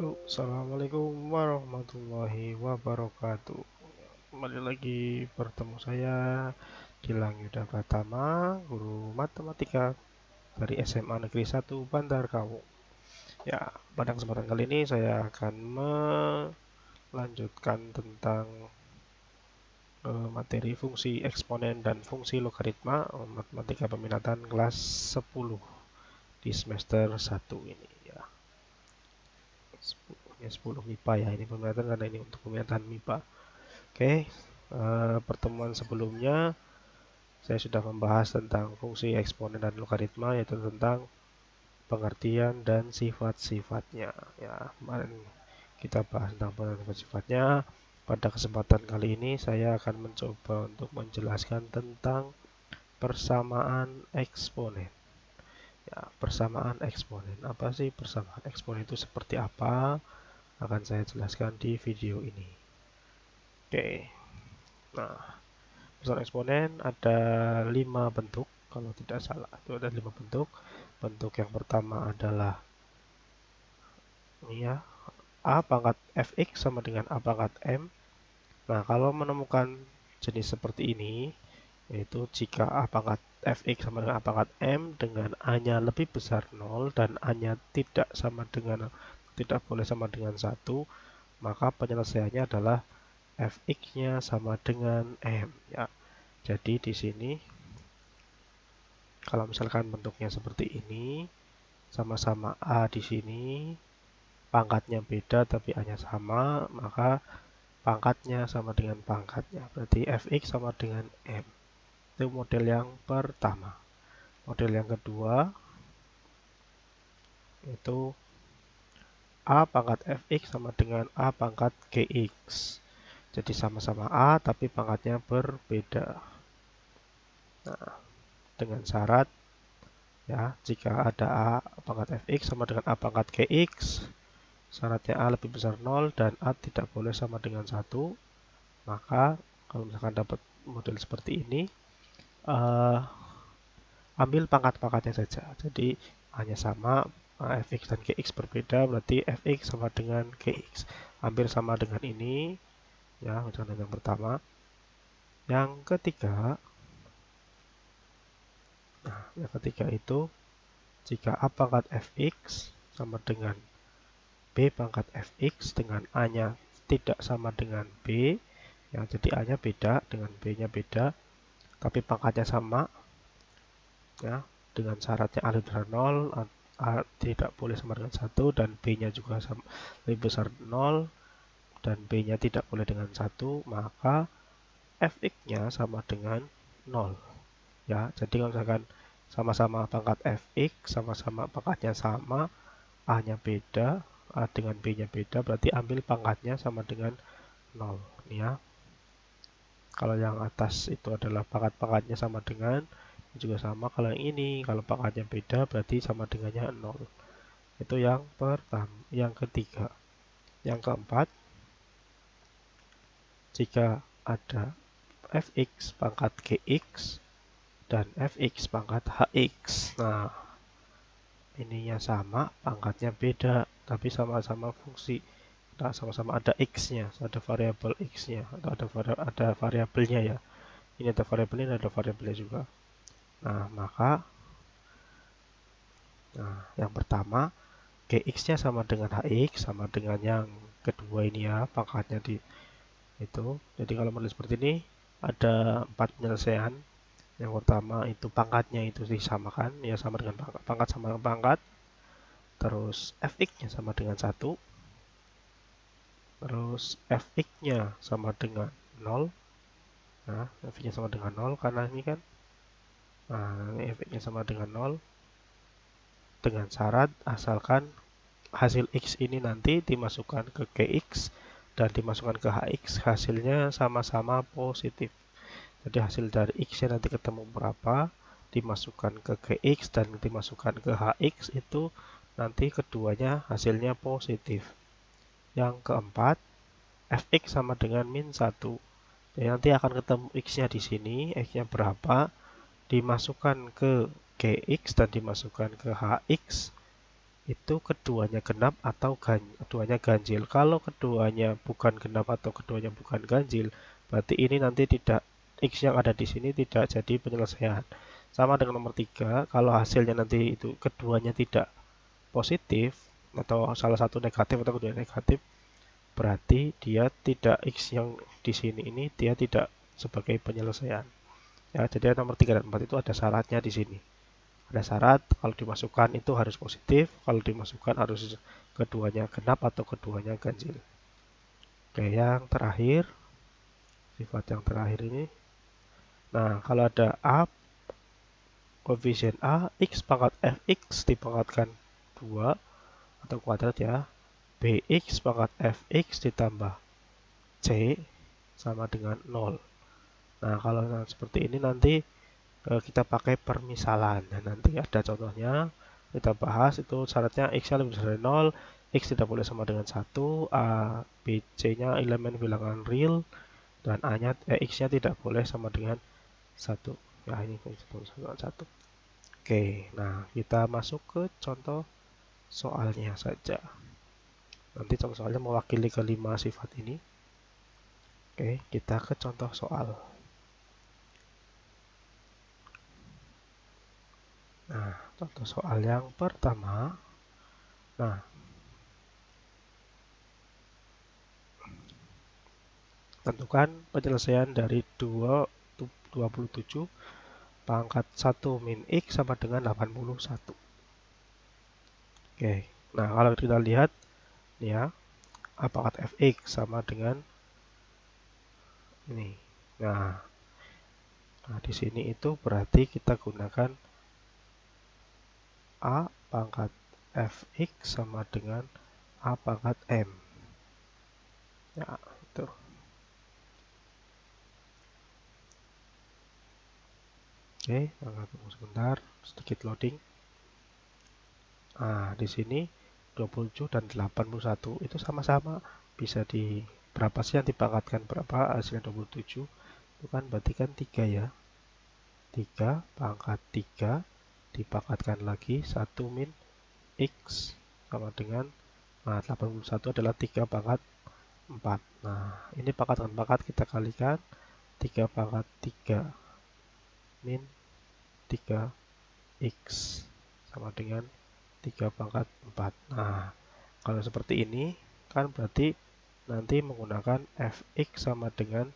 Assalamualaikum warahmatullahi wabarakatuh. Kembali lagi bertemu saya Gilang Yuda Pratama, guru matematika dari SMA Negeri 1 Bandar Kawu. Ya, pada kesempatan kali ini saya akan melanjutkan tentang materi fungsi eksponen dan fungsi logaritma matematika peminatan kelas 10 di semester 1 ini ya. 10 MIPA ya, ini peminatan karena ini untuk peminatan MIPA. Oke, pertemuan sebelumnya saya sudah membahas tentang fungsi eksponen dan logaritma, yaitu tentang pengertian dan sifat-sifatnya. Ya, kemarin kita bahas tentang pengertian dan sifat-sifatnya. Pada kesempatan kali ini saya akan mencoba untuk menjelaskan tentang persamaan eksponen. Ya, persamaan eksponen. Apa sih persamaan eksponen itu seperti apa? Akan saya jelaskan di video ini. Oke. Nah, persamaan eksponen ada 5 bentuk, kalau tidak salah. Itu ada 5 bentuk. Bentuk yang pertama adalah ini ya, A pangkat fx sama dengan A pangkat m. Nah, kalau menemukan jenis seperti ini, yaitu jika A pangkat fx sama dengan A pangkat m dengan A-nya lebih besar 0 dan A-nya tidak boleh sama dengan 1, maka penyelesaiannya adalah fx-nya sama dengan m ya. Jadi di sini kalau misalkan bentuknya seperti ini, sama-sama A di sini, pangkatnya beda tapi A-nya sama, maka pangkatnya sama dengan pangkatnya. Berarti fx sama dengan m. Itu model yang pertama. Model yang kedua itu A pangkat fx sama dengan A pangkat gx. Jadi sama-sama A tapi pangkatnya berbeda. Nah, dengan syarat ya, jika ada A pangkat fx sama dengan A pangkat gx, syaratnya A lebih besar 0 dan A tidak boleh sama dengan 1, maka kalau misalkan dapat model seperti ini, ambil pangkat-pangkatnya saja. Jadi hanya sama, fx dan gx berbeda, berarti fx sama dengan gx. Ambil sama dengan ini, ya, misalnya yang pertama. Yang ketiga, itu jika A pangkat fx sama dengan B pangkat fx dengan A-nya tidak sama dengan B, ya, jadi A-nya beda dengan B-nya beda, tapi pangkatnya sama, ya, dengan syaratnya A lebih besar 0, A tidak boleh sama dengan 1, dan B-nya juga lebih besar 0, dan B-nya tidak boleh dengan 1, maka fx-nya sama dengan 0. Ya, jadi kalau misalkan sama-sama pangkat fx, sama-sama pangkatnya sama, A-nya beda, A dengan B-nya beda, berarti ambil pangkatnya sama dengan 0. Ya. Kalau yang atas itu adalah pangkat-pangkatnya sama dengan, juga sama. Kalau yang ini, kalau pangkatnya beda, berarti sama dengannya 0. Itu yang pertama. Yang ketiga. Yang keempat, jika ada fx pangkat gx dan fx pangkat hx. Nah, ininya sama, pangkatnya beda, tapi sama-sama fungsi. Nah, sama-sama ada x-nya, ada variabel x-nya, atau ada variabelnya ya. Ini ada variabelnya, ada variabelnya juga. Nah, yang pertama, gx-nya sama dengan hx, sama dengan yang kedua ini ya, pangkatnya di itu. Jadi kalau menulis seperti ini, ada 4 penyelesaian. Yang pertama itu pangkatnya itu disamakan, ya, sama dengan pangkat sama dengan pangkat. Terus fx-nya sama dengan 1. Terus fx-nya sama dengan 0. Nah, fx-nya sama dengan 0 karena ini kan. Nah, ini fx-nya sama dengan 0. Dengan syarat asalkan hasil x ini nanti dimasukkan ke gx dan dimasukkan ke hx, hasilnya sama-sama positif. Jadi hasil dari x-nya nanti ketemu berapa, dimasukkan ke gx dan dimasukkan ke hx, itu nanti keduanya hasilnya positif. Yang keempat, fx sama dengan min 1. Jadi nanti akan ketemu x-nya di sini, x-nya berapa, dimasukkan ke gx dan dimasukkan ke hx, itu keduanya genap atau keduanya ganjil. Kalau keduanya bukan genap atau keduanya bukan ganjil, berarti ini nanti tidak, X yang ada di sini tidak jadi penyelesaian. Sama dengan nomor 3, kalau hasilnya nanti itu keduanya tidak positif atau salah satu negatif atau kedua negatif, berarti dia tidak, X yang di sini ini dia tidak sebagai penyelesaian. Ya, jadi nomor 3 dan 4 itu ada syaratnya di sini. Ada syarat kalau dimasukkan itu harus positif, kalau dimasukkan harus keduanya genap atau keduanya ganjil. Oke, yang terakhir, sifat yang terakhir ini. Nah, kalau ada A, koefisien A, X pangkat Fx dipangkatkan 2 atau kuadrat ya, Bx pangkat Fx ditambah C sama dengan 0. Nah, kalau seperti ini nanti kita pakai permisalan. Dan nanti ada contohnya, kita bahas itu syaratnya X-nya lebih besar dari 0, X tidak boleh sama dengan 1, A, B, C-nya elemen bilangan real, dan A-nya, X-nya tidak boleh sama dengan 1. Ya, ini sama dengan 1. Oke, nah kita masuk ke contoh soalnya saja. Nanti contoh soalnya mewakili kelima sifat ini. Oke, kita ke contoh soal. Nah, contoh soal yang pertama. Nah, tentukan penyelesaian dari 27 pangkat 1 min X sama dengan 81. Oke, nah kalau kita lihat ya, A pangkat Fx sama dengan ini. Nah, di sini itu berarti kita gunakan A pangkat Fx sama dengan A pangkat M. Ya, itu. Oke, tunggu sebentar, sedikit loading. Nah, di sini 27 dan 81 itu sama-sama bisa di berapa sih yang dipangkatkan berapa hasilnya 27 itu kan berarti kan 3 ya, 3 pangkat 3 dipangkatkan lagi 1 min X sama dengan 81 adalah 3 pangkat 4. Nah, ini pangkat dengan pangkat kita kalikan 3 pangkat 3 min 3X sama dengan 3 pangkat 4. Nah, kalau seperti ini kan berarti nanti menggunakan Fx sama dengan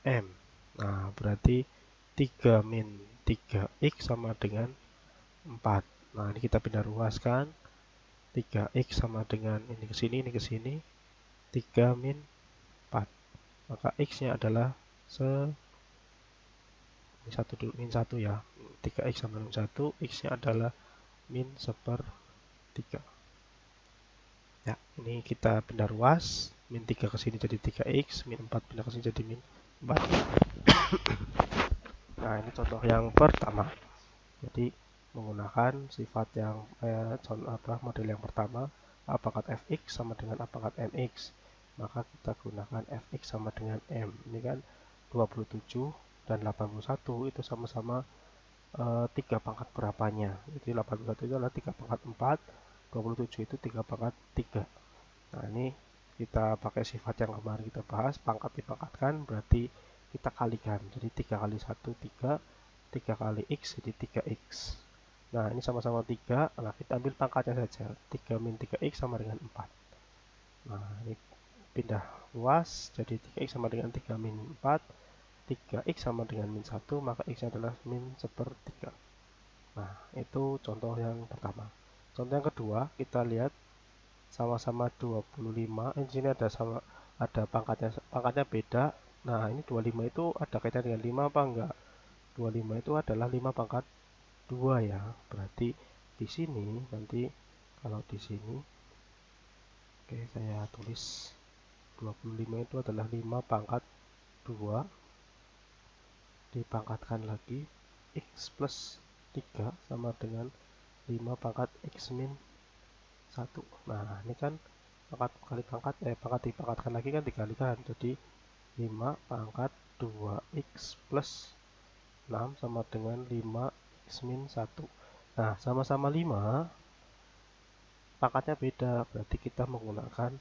M. Nah, berarti 3 min 3X sama dengan 4. Nah, ini kita pindah ruaskan. 3X sama dengan ini ke sini, ini ke sini. 3 min 4. Maka X-nya adalah ini 1 dulu, min 1 ya. 3X sama dengan 1, X-nya adalah min 1/3. Ya, ini kita pindah ruas, min 3 ke sini jadi 3x, min 4 pindah ke sini jadi min 4. Nah, ini contoh yang pertama. Jadi menggunakan sifat yang model yang pertama, A pangkat Fx sama dengan A pangkat Mx. Maka kita gunakan Fx sama dengan M. Ini kan 27 dan 81 itu sama-sama 3 pangkat berapanya. Jadi 81 itu adalah 3 pangkat 4, 27 itu 3 pangkat 3. Nah, ini kita pakai sifat yang kemarin kita bahas, pangkat dipangkatkan berarti kita kalikan. Jadi 3 kali 1, 3, 3 kali X jadi 3X. Nah, ini sama-sama 3, nah kita ambil pangkatnya saja. 3 min 3X sama dengan 4. Nah, ini pindah luas, jadi 3X sama dengan 3 min 4, 3X sama dengan min 1, maka X adalah min 1/3. Nah, itu contoh yang pertama. Contoh yang kedua, kita lihat sama-sama 25. Di sini ada pangkatnya beda. Nah, ini 25 itu ada kaitan dengan 5 apa enggak? 25 itu adalah 5 pangkat 2 ya. Berarti di sini nanti kalau di sini oke, saya tulis 25 itu adalah 5 pangkat 2 dipangkatkan lagi X plus 3 sama dengan 5 pangkat X min 1. Nah, ini kan pangkat kali pangkat, pangkat dipangkatkan lagi kan dikalikan. Jadi 5 pangkat 2X plus 6 sama dengan 5X min 1. Nah, sama-sama 5. pangkatnya beda, berarti kita menggunakan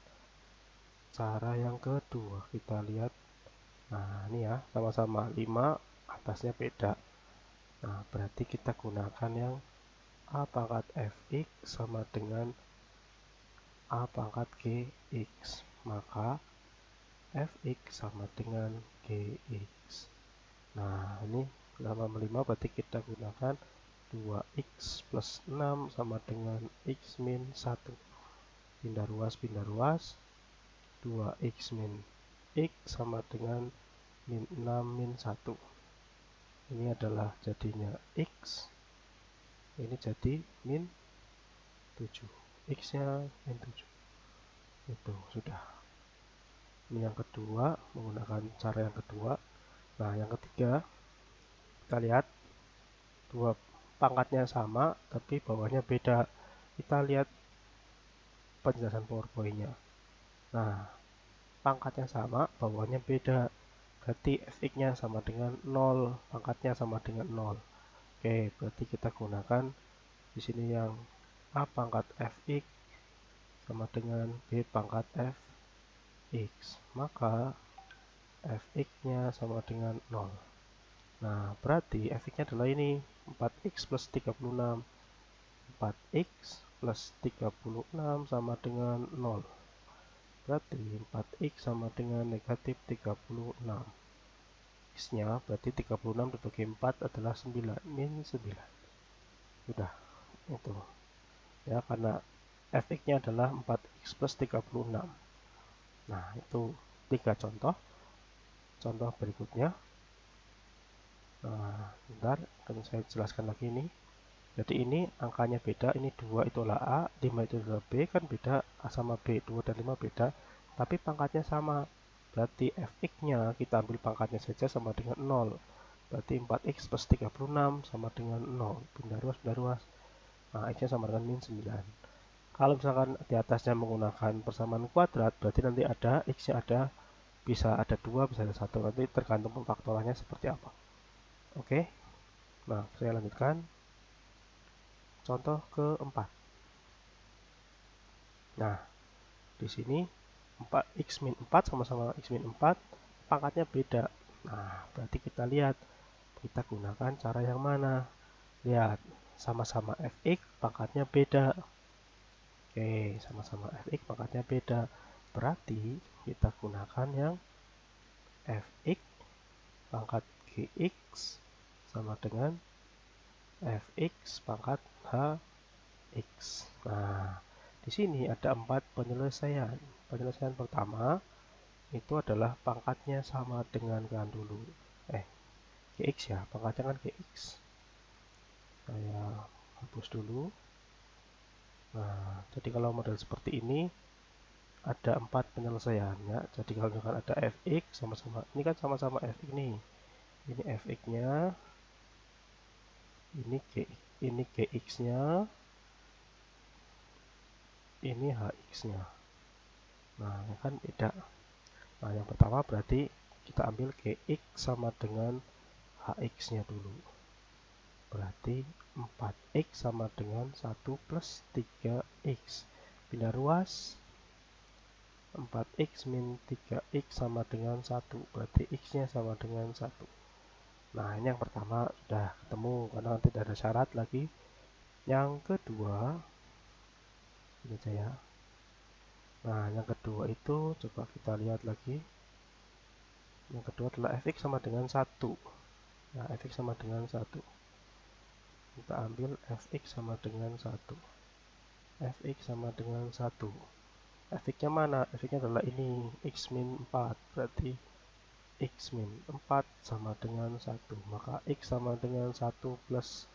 cara yang kedua. Kita lihat, nah ini ya, sama-sama 5, atasnya beda. Nah, berarti kita gunakan yang A pangkat fx sama dengan A pangkat gx. Maka fx sama dengan gx. Nah, ini 5 berarti kita gunakan 2x plus 6 sama dengan x min 1. Pindah ruas. 2x min x sama dengan min 6 min 1. Ini adalah jadinya x. Ini jadi min 7. X-nya min 7. Itu sudah. Ini yang kedua, menggunakan cara yang kedua. Nah, yang ketiga, kita lihat dua pangkatnya sama, tapi bawahnya beda. Kita lihat penjelasan PowerPoint-nya. Nah, pangkatnya sama, bawahnya beda. Berarti fx-nya sama dengan 0, pangkatnya sama dengan 0. Oke, berarti kita gunakan di sini yang A pangkat fx sama dengan B pangkat fx. Maka fx-nya sama dengan 0. Nah, berarti fx-nya adalah ini, 4x plus 36. 4x plus 36 sama dengan 0. Berarti 4x sama dengan negatif 36. X-nya berarti 36 dibagi 4 adalah 9, min 9. Sudah, itu. Ya, karena fx-nya adalah 4x plus 36. Nah, itu 3 contoh. Contoh berikutnya. Nah, bentar, akan saya jelaskan lagi ini. Jadi ini angkanya beda, ini 2 itu adalah A, 5 itu adalah B, kan beda A sama B, 2 dan 5 beda, tapi pangkatnya sama. Berarti fx-nya kita ambil pangkatnya saja sama dengan 0. Berarti 4x plus 36 sama dengan 0. Pindah ruas. Nah, x-nya sama dengan min 9. Kalau misalkan di atasnya menggunakan persamaan kuadrat, berarti nanti ada x-nya bisa ada 2, bisa ada 1. Nanti tergantung pemfaktorannya seperti apa. Oke. Nah, saya lanjutkan. Contoh keempat. Nah, di sini 4x min 4 sama-sama x min 4, pangkatnya beda. Nah, berarti kita lihat, kita gunakan cara yang mana? Lihat, sama-sama fx, pangkatnya beda. Oke, sama-sama fx, pangkatnya beda. Berarti kita gunakan yang fx pangkat gx sama dengan fx pangkat hx. Nah, di sini ada 4 penyelesaian. Penyelesaian pertama itu adalah pangkatnya sama dengan kan dulu. Gx ya, pangkatnya kan gx. Saya hapus dulu. Nah, jadi kalau model seperti ini ada 4 penyelesaian ya. Jadi kalau misalkan ada fx sama-sama, ini kan sama-sama fx nih. Ini fx-nya, ini gx-nya, ini hx-nya. Nah, kan beda. Nah, yang pertama berarti kita ambil gx sama dengan hx-nya dulu. Berarti 4x sama dengan 1 plus 3x. Pindah ruas. 4x min 3x sama dengan 1. Berarti x-nya sama dengan 1. Nah, ini yang pertama sudah ketemu karena nanti ada syarat lagi. Yang kedua, ini saya. Nah, yang kedua itu coba kita lihat lagi. Yang kedua adalah fx sama dengan 1. Nah, fx sama dengan 1. Kita ambil fx sama dengan 1. Fx sama dengan 1. Fx-nya mana? Fx-nya adalah ini, x min 4. Berarti x min 4 sama dengan 1. Maka x sama dengan 1 plus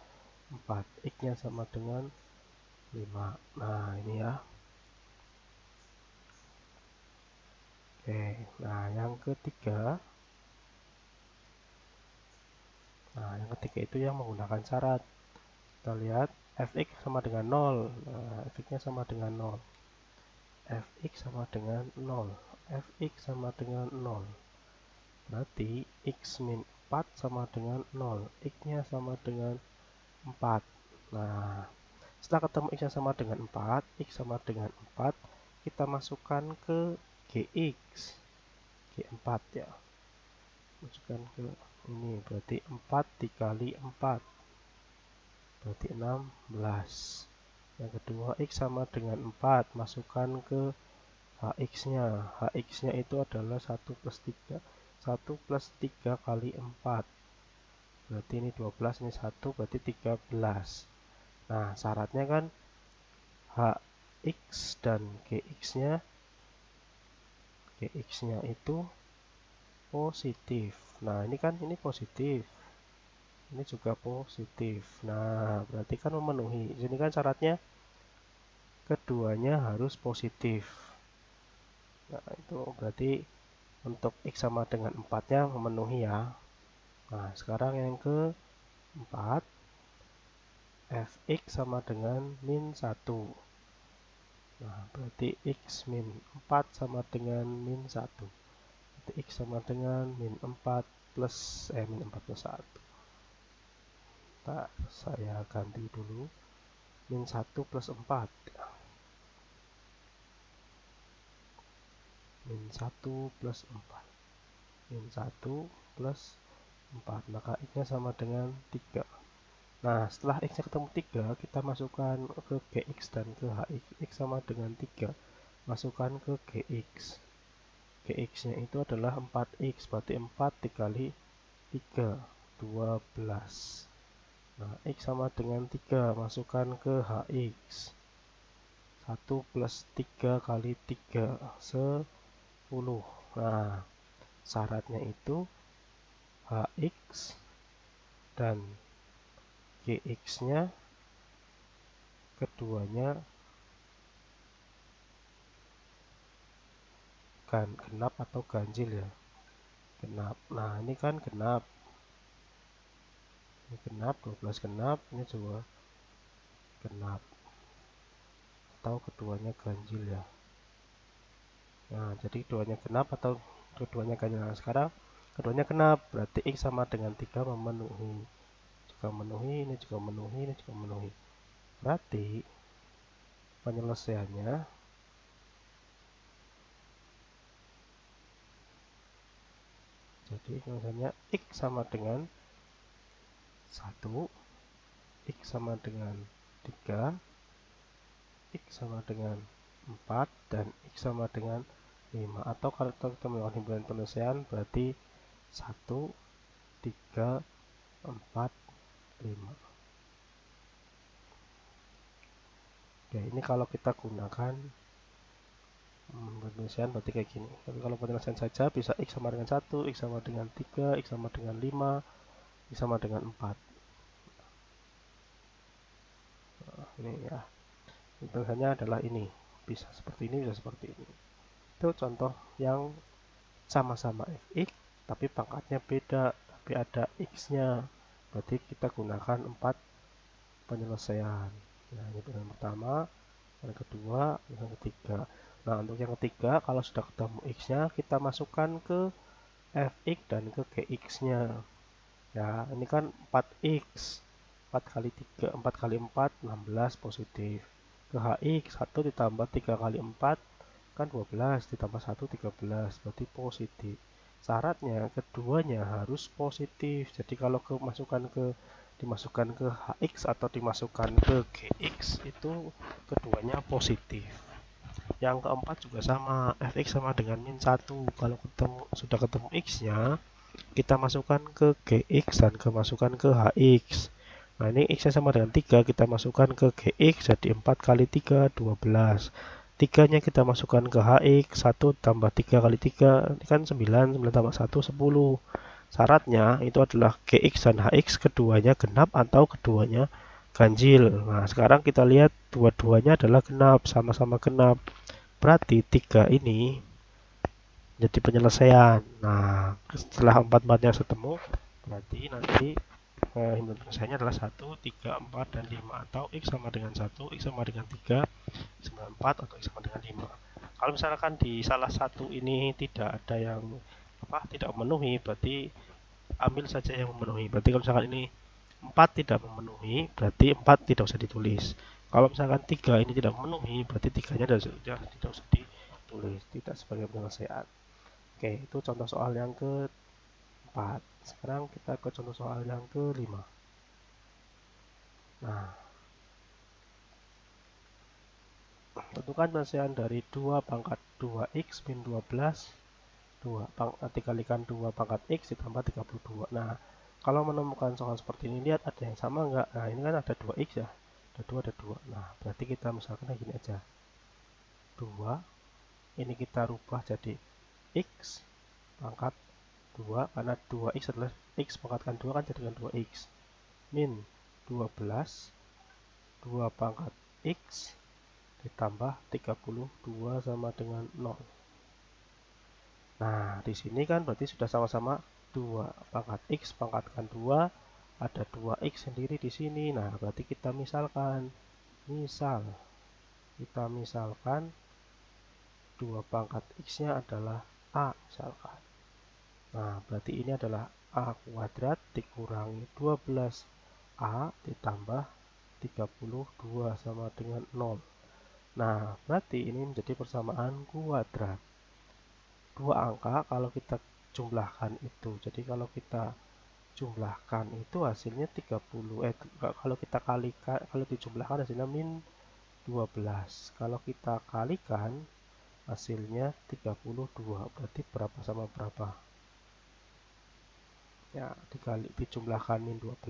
4. X-nya sama dengan 5. Nah, ini ya. Oke, nah yang ketiga. Nah, yang ketiga itu yang menggunakan syarat. Kita lihat fx sama dengan 0. Nah, fx-nya sama dengan 0. Fx sama dengan 0. Fx sama dengan 0. Berarti x min 4 sama dengan 0. X-nya sama dengan 4. Nah, Setelah ketemu X yang sama dengan 4, X sama dengan 4, kita masukkan ke GX. G4 ya. Masukkan ke ini, berarti 4 dikali 4. Berarti 16. Yang kedua, X sama dengan 4. Masukkan ke HX-nya. HX-nya itu adalah 1 plus 3. 1 plus 3 kali 4. Berarti ini 12, ini 1, berarti 13. Nah, syaratnya kan HX dan GX-nya itu positif. Nah, ini kan ini positif. Ini juga positif. Nah, berarti kan memenuhi. Di sini kan syaratnya keduanya harus positif. Nah, itu berarti untuk X sama dengan 4-nya memenuhi ya. Nah, sekarang yang keempat, Fx sama dengan min 1. Nah, berarti X min 4 sama dengan min 1. Berarti X sama dengan min 4 plus, min 4 plus 1. Nah, saya ganti dulu. Min 1 plus 4. Min 1 plus 4. Min 1 plus 4. Maka X-nya sama dengan 3. Nah, setelah X-nya ketemu 3, kita masukkan ke GX dan ke HX. X sama dengan 3. Masukkan ke GX. GX-nya itu adalah 4X. Berarti 4 dikali 3. 12. Nah, X sama dengan 3. Masukkan ke HX. 1 plus 3 kali 3. 10. Nah, syaratnya itu HX dan GX-nya keduanya kan genap atau ganjil ya. Genap. Nah, ini kan genap. Ini genap, 12 genap, ini juga genap. Atau keduanya ganjil ya. Nah, jadi keduanya genap atau keduanya ganjil. Nah, sekarang keduanya genap, berarti X sama dengan 3 memenuhi. Juga memenuhi, ini juga memenuhi, ini juga memenuhi. Berarti penyelesaiannya jadi misalnya X sama dengan 1, X sama dengan 3, X sama dengan 4, dan X sama dengan 5. Atau kalau kita melakukan himpunan penyelesaian berarti 1, 3, 4, 5. Oke, ini kalau kita gunakan penyelesaian berarti kayak gini. Tapi kalau penyelesaian saja bisa X sama dengan 1, X sama dengan 3, X sama dengan 5, X sama dengan 4. Nah, ini ya. Hitungannya adalah ini. Bisa seperti ini, bisa seperti ini. Itu contoh yang sama-sama Fx, tapi pangkatnya beda. Tapi ada X-nya. Berarti kita gunakan 4 penyelesaian. Nah, ini yang pertama, yang kedua, yang ketiga. Nah, untuk yang ketiga, kalau sudah ketemu X-nya, kita masukkan ke Fx dan ke Gx-nya. Ya, ini kan 4X. 4 kali 3, 4 kali 4, 16 positif. Ke HX, 1 ditambah 3 kali 4, kan 12, ditambah 1, 13. Berarti positif. Syaratnya, keduanya harus positif. Jadi kalau dimasukkan ke HX atau dimasukkan ke GX, itu keduanya positif. Yang keempat juga sama, Fx sama dengan min 1. Kalau sudah ketemu X-nya, kita masukkan ke GX dan masukkan ke HX. Nah, ini X-nya sama dengan 3, kita masukkan ke GX, jadi 4 kali 3, 12. 3-nya kita masukkan ke HX, 1 tambah 3 kali 3, ini kan 9, 9 tambah 1, 10. Syaratnya itu adalah GX dan HX keduanya genap atau keduanya ganjil. Nah, sekarang kita lihat dua-duanya adalah genap, sama-sama genap. Berarti 3 ini jadi penyelesaian. Nah, setelah 4-4-nya ketemu, berarti nanti himpunan penyelesaiannya adalah 1, 3, 4, dan 5. Atau X sama dengan 1, X sama dengan 3, X sama dengan 4, atau X sama dengan 5. Kalau misalkan di salah satu ini tidak ada yang tidak memenuhi, berarti ambil saja yang memenuhi. Berarti kalau misalkan ini 4 tidak memenuhi, berarti 4 tidak usah ditulis. Kalau misalkan 3 ini tidak memenuhi, berarti 3-nya sudah tidak usah ditulis, tidak sebagai penyelesaian. Oke, itu contoh soal yang keempat. Sekarang kita ke contoh soal yang kelima. Nah, tentukan penyelesaian dari 2 pangkat 2x min 12 dikalikan 2 pangkat x ditambah 32. Nah, kalau menemukan soal seperti ini, lihat ada yang sama enggak? Nah, ini kan ada 2x ya. Ada 2, ada 2. Nah, berarti kita misalkan kayak gini aja. 2, ini kita rubah jadi x pangkat 2, karena 2x adalah x pangkatkan 2 kan jadikan 2x. Min 12, 2 pangkat x ditambah 32 sama dengan 0. Nah, di sini kan berarti sudah sama-sama 2 pangkat x pangkatkan 2, ada 2x sendiri di sini. Nah, berarti kita misalkan, kita misalkan 2 pangkat x-nya adalah a misalkan. Nah, berarti ini adalah a kuadrat dikurangi 12a ditambah 32 sama dengan 0. Nah, berarti ini menjadi persamaan kuadrat. Dua angka kalau kita jumlahkan itu. Jadi kalau kita jumlahkan itu hasilnya 30. Kalau kita kalikan, kalau dijumlahkan hasilnya min 12. Kalau kita kalikan hasilnya 32. Berarti berapa sama berapa? Ya, dijumlahkan min 12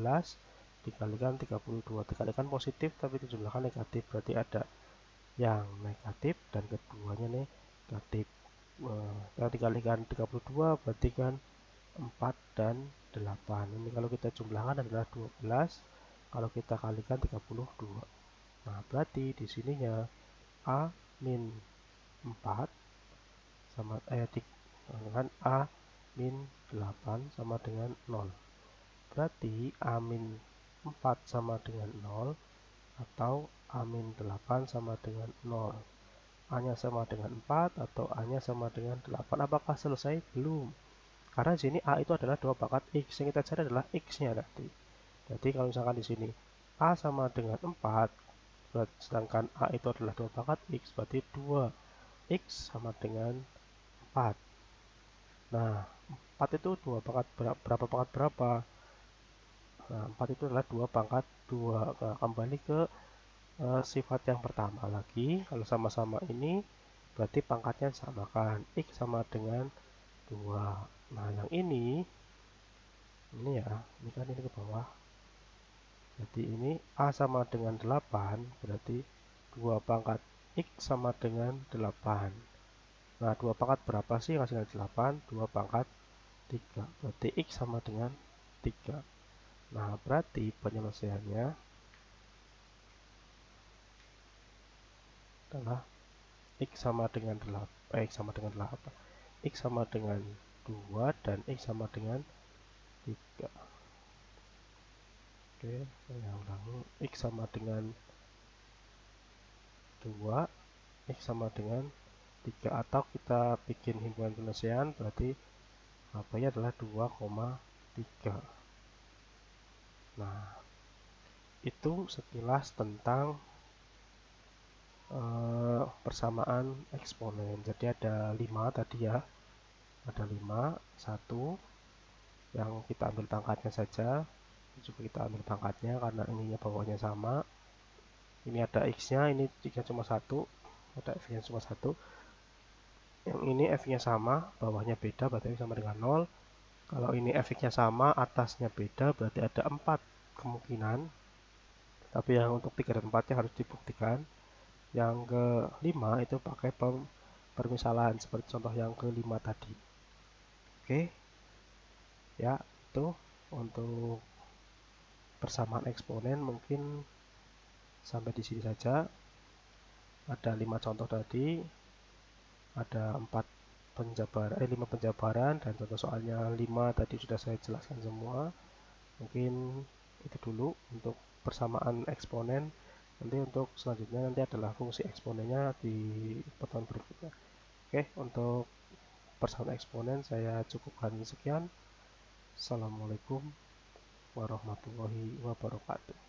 dikalikan 32. Dikalikan positif tapi dijumlahkan negatif. Berarti ada yang negatif dan keduanya negatif. Kalau dikalikan 32 berarti kan 4 dan 8. Ini kalau kita jumlahkan adalah 12, kalau kita kalikan 32. Nah, berarti di sininya A min 4 sama dengan A min 8 sama dengan 0. Berarti A min 4 sama dengan 0 atau A min 8 sama dengan 0. A-nya sama dengan 4 atau A-nya sama dengan 8. Apakah selesai? Belum. Karena di sini A itu adalah 2 pangkat X. Yang kita cari adalah X-nya nanti. Jadi kalau misalkan di sini A sama dengan 4, sedangkan A itu adalah 2 pangkat X, berarti 2X sama dengan 4. Nah, 4 itu 2 pangkat berapa pangkat berapa? Nah, 4 itu adalah 2 pangkat 2. Nah, kembali ke sifat yang pertama lagi. Kalau sama-sama ini berarti pangkatnya samakan. X sama dengan 2. Nah, yang ini ya, ini kan ini ke bawah. Jadi ini A sama dengan 8, berarti 2 pangkat X sama dengan 8. Nah, 2 pangkat berapa sih hasilnya 8? 2 pangkat 3. Berarti X sama dengan 3. Nah, berarti penyelesaiannya adalah X sama dengan 8, X sama dengan 8. X sama dengan 2 dan X sama dengan 3. Oke, saya ulangi. X sama dengan 2, X sama dengan 3. Atau kita bikin himpunan penyelesaian, berarti apa-nya adalah 2,3. Nah, itu sekilas tentang persamaan eksponen. Jadi ada 5 tadi ya. Ada 5, 1 yang kita ambil pangkatnya saja. Coba kita ambil pangkatnya karena ininya bawahnya sama. Ini ada x-nya, ini x-nya cuma 1, ada f-nya cuma 1. Yang ini f-nya sama, bawahnya beda, berarti sama dengan 0. Kalau ini f-nya sama, atasnya beda, berarti ada 4 kemungkinan. Tapi yang untuk 3 dan 4-nya harus dibuktikan. Yang ke-5 itu pakai permisalan seperti contoh yang ke-5 tadi. Oke. Ya, itu untuk persamaan eksponen mungkin sampai di sini saja. Ada 5 contoh tadi. Ada 5 penjabaran dan contoh soalnya 5 tadi sudah saya jelaskan semua. Mungkin itu dulu untuk persamaan eksponen. Nanti untuk selanjutnya nanti adalah fungsi eksponennya di pertemuan berikutnya. Oke, untuk persamaan eksponen saya cukupkan sekian. Assalamualaikum warahmatullahi wabarakatuh.